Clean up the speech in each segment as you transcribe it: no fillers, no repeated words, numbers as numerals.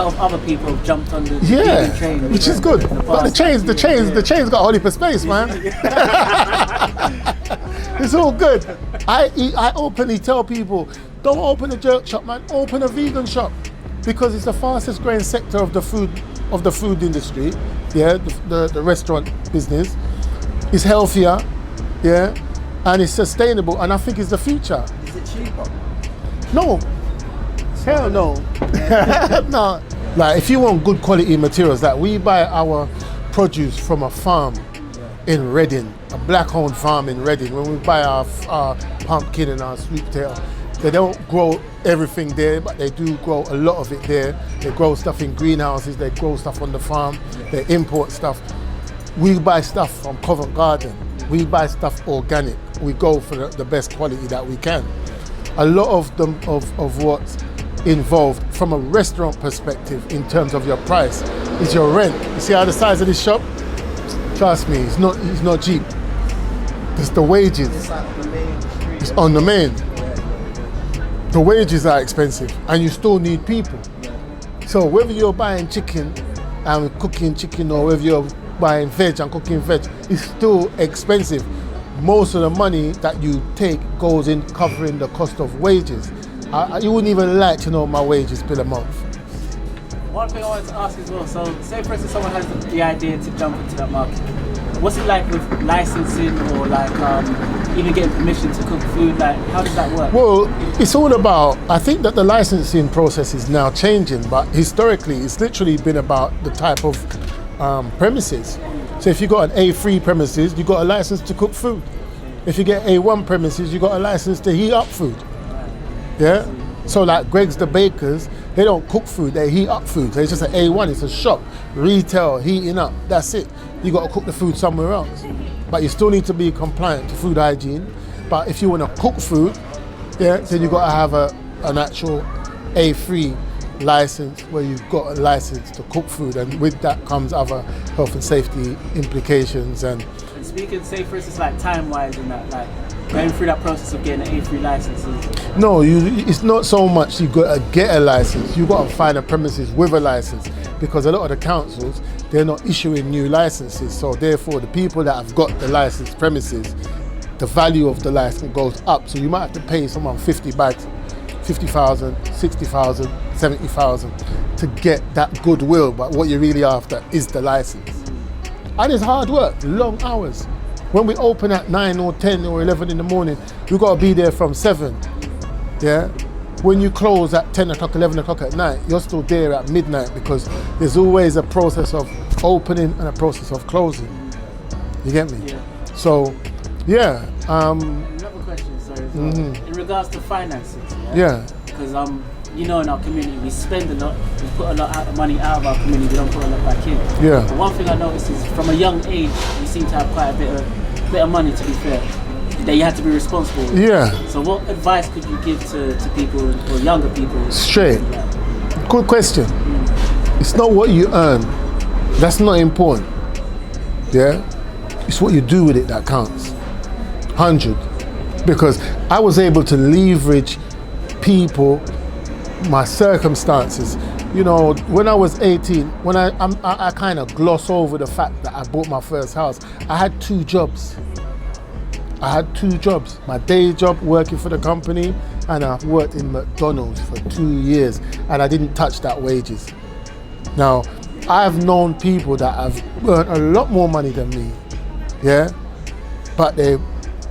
A lot of other people have jumped on the Yeah, vegan train, which is good. But the chain's got only for space, man. It's all good. I openly tell people, don't open a jerk shop, man. Open a vegan shop, because it's the fastest growing sector of the food industry. Yeah, the restaurant business. It's healthier, yeah, and it's sustainable, and I think it's the future. Is it cheaper? No, hell no. No, like if you want good quality materials, like we buy our produce from a farm in Reading, a black-owned farm in Reading. When we buy our pumpkin and our sweet potato, they don't grow everything there, but they do grow a lot of it there. They grow stuff in greenhouses, they grow stuff on the farm, they import stuff. We buy stuff from Covent Garden. We buy stuff organic. We go for the best quality that we can. A lot of them of what's involved from a restaurant perspective in terms of your price is your rent. You see how the size of this shop? Trust me, it's not cheap. It's the wages. It's like the main street. It's on the main. The wages are expensive, and you still need people. So whether you're buying chicken and cooking chicken, or whether you're buying veg and cooking veg, it's still expensive. Most of the money that you take goes in covering the cost of wages. You wouldn't even like to know my wages per month. One thing I wanted to ask as well, so say for instance someone has the idea to jump into that market. What's it like with licensing, or like even getting permission to cook food? Like, how does that work? Well, it's all about, I think that the licensing process is now changing, but historically it's literally been about the type of premises. So if you got an A3 premises, you got a license to cook food. If you get A1 premises, you got a license to heat up food. Yeah? So like Greg's the Bakers, they don't cook food, they heat up food. So it's just an A1, it's a shop, retail, heating up, that's it. You got to cook the food somewhere else. But you still need to be compliant to food hygiene. But if you want to cook food, yeah, then you got to have an actual A3 license, where you've got a license to cook food, and with that comes other health and safety implications. And speaking, say for instance, like time-wise and that, like going through that process of getting an A3 license. No, it's not so much you got to get a license, you got to find a premises with a license, because a lot of the councils, they're not issuing new licenses, so therefore the people that have got the licensed premises, the value of the license goes up, so you might have to pay someone 50 bags, 50,000, 60,000, 70,000 to get that goodwill, but what you're really after is the license. And it's hard work, long hours. When we open at 9 or 10 or 11 in the morning, you got to be there from 7, yeah? When you close at 10 o'clock, 11 o'clock at night, you're still there at midnight, because there's always a process of opening and a process of closing. You get me? Yeah. So, yeah. Another question, sorry, as well. In regards to finances, Yeah. because you know, in our community we spend a lot, we put a lot of money out of our community, we don't put a lot back in. Yeah. But one thing I noticed is from a young age, you seem to have quite a bit of money, to be fair, that you have to be responsible with. Yeah. So what advice could you give to people, or younger people? Straight. Good question. It's not what you earn. That's not important. Yeah? It's what you do with it that counts. 100. Because I was able to leverage people, my circumstances. You know, when I was 18, when I kind of gloss over the fact that I bought my first house, I had 2 jobs. My day job working for the company, and I worked in McDonald's for 2 years, and I didn't touch that wages. Now, I've known people that have earned a lot more money than me, yeah? But they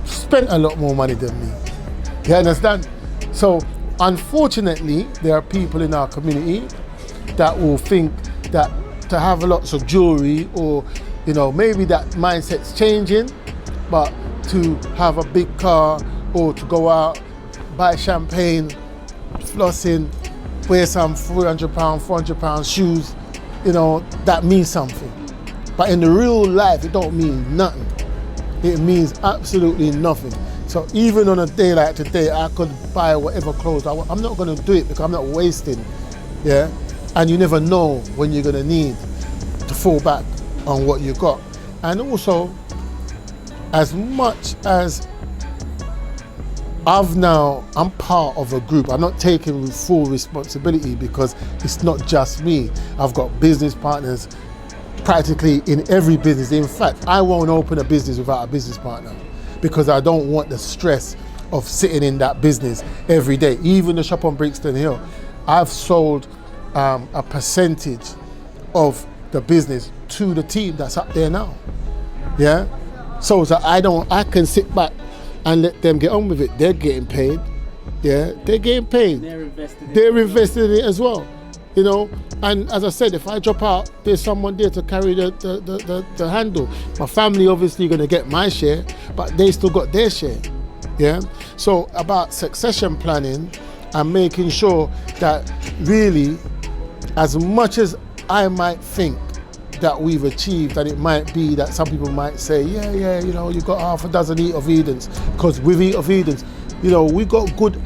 spent a lot more money than me. You understand? So, unfortunately, there are people in our community that will think that to have lots of jewelry, or, you know, maybe that mindset's changing, but to have a big car, or to go out, buy champagne, flossing, wear some £300, £400 shoes, you know, that means something. But in the real life, it don't mean nothing. It means absolutely nothing. So even on a day like today, I could buy whatever clothes I want. I'm not gonna do it because I'm not wasting, yeah? And you never know when you're gonna need to fall back on what you got. And also, as much as I'm part of a group. I'm not taking full responsibility because it's not just me. I've got business partners practically in every business. In fact, I won't open a business without a business partner because I don't want the stress of sitting in that business every day. Even the shop on Brixton Hill, I've sold a percentage of the business to the team that's up there now. Yeah, so that I can sit back and let them get on with it. They're getting paid. Yeah, they're getting paid. They're invested in it as well. You know, and as I said, if I drop out, there's someone there to carry the handle. My family obviously going to get my share, but they still got their share. Yeah. So about succession planning and making sure that really, as much as I might think that we've achieved, and it might be that some people might say, yeah, you know, you've got half a dozen Eat of Edens, because with Eat of Edens, you know, we got good.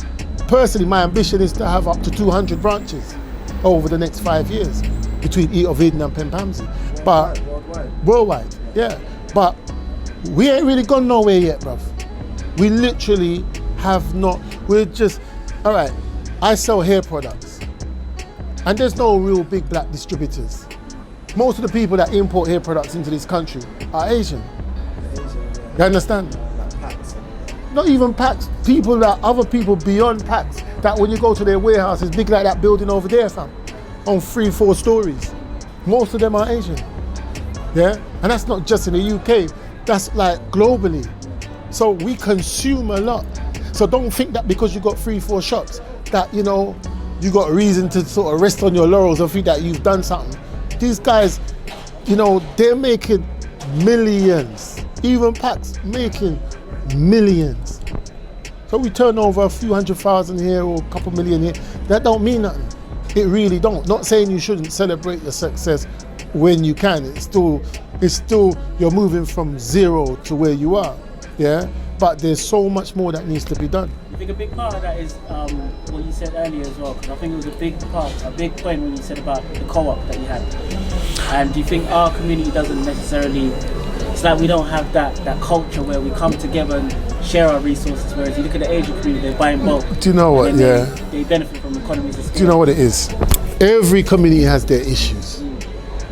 Personally, my ambition is to have up to 200 branches over the next 5 years between Eat of Eden and Pempamsey. But worldwide, yeah. But we ain't really gone nowhere yet, bruv. We literally have not. We're just, all right, I sell hair products, and there's no real big black distributors. Most of the people that import hair products into this country are Asian. You understand? Not even packs, people that other people beyond packs, that when you go to their warehouse, it's big like that building over there, fam, on 3-4 stories. Most of them are Asian. Yeah? And that's not just in the UK, that's like globally. So we consume a lot. So don't think that because you got 3-4 shops that, you know, you got a reason to sort of rest on your laurels or think that you've done something. These guys, you know, they're making millions. Even packs making millions. So we turn over a few 100,000 here or a couple million here. That don't mean nothing. It really don't. Not saying you shouldn't celebrate your success when you can. It's still you're moving from zero to where you are. Yeah. But there's so much more that needs to be done. I think a big part of that is what you said earlier as well, because I think it was a big point when you said about the co-op that you had. And do you think our community doesn't necessarily, it's like we don't have that culture where we come together and share our resources, whereas you look at the Asian community, they're buying bulk. Do you know what, yeah. They benefit from economies of scale. Do you know what it is? Every community has their issues.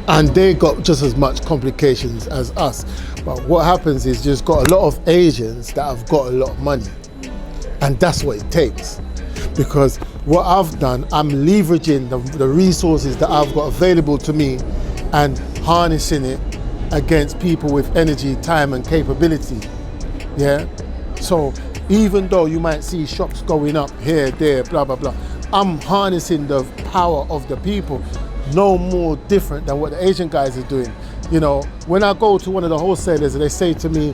And they got just as much complications as us. But what happens is you've got a lot of Asians that have got a lot of money. And that's what it takes. Because what I've done, I'm leveraging the resources that I've got available to me and harnessing it against people with energy, time and capability. Yeah? So even though you might see shops going up here, there, blah, blah, blah, I'm harnessing the power of the people. No more different than what the Asian guys are doing. You know, when I go to one of the wholesalers and they say to me,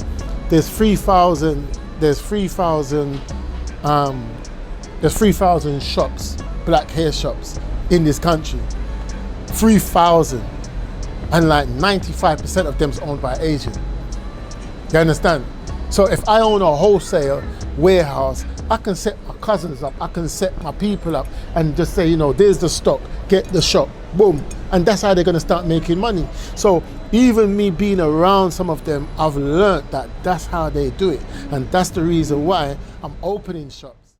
there's 3,000 shops, black hair shops in this country. 3,000. And like 95% of them is owned by Asian. You understand? So if I own a wholesale warehouse, I can set my cousins up, I can set my people up and just say, you know, there's the stock, get the shop, boom. And that's how they're gonna start making money. So even me being around some of them, I've learned that that's how they do it. And that's the reason why I'm opening shops.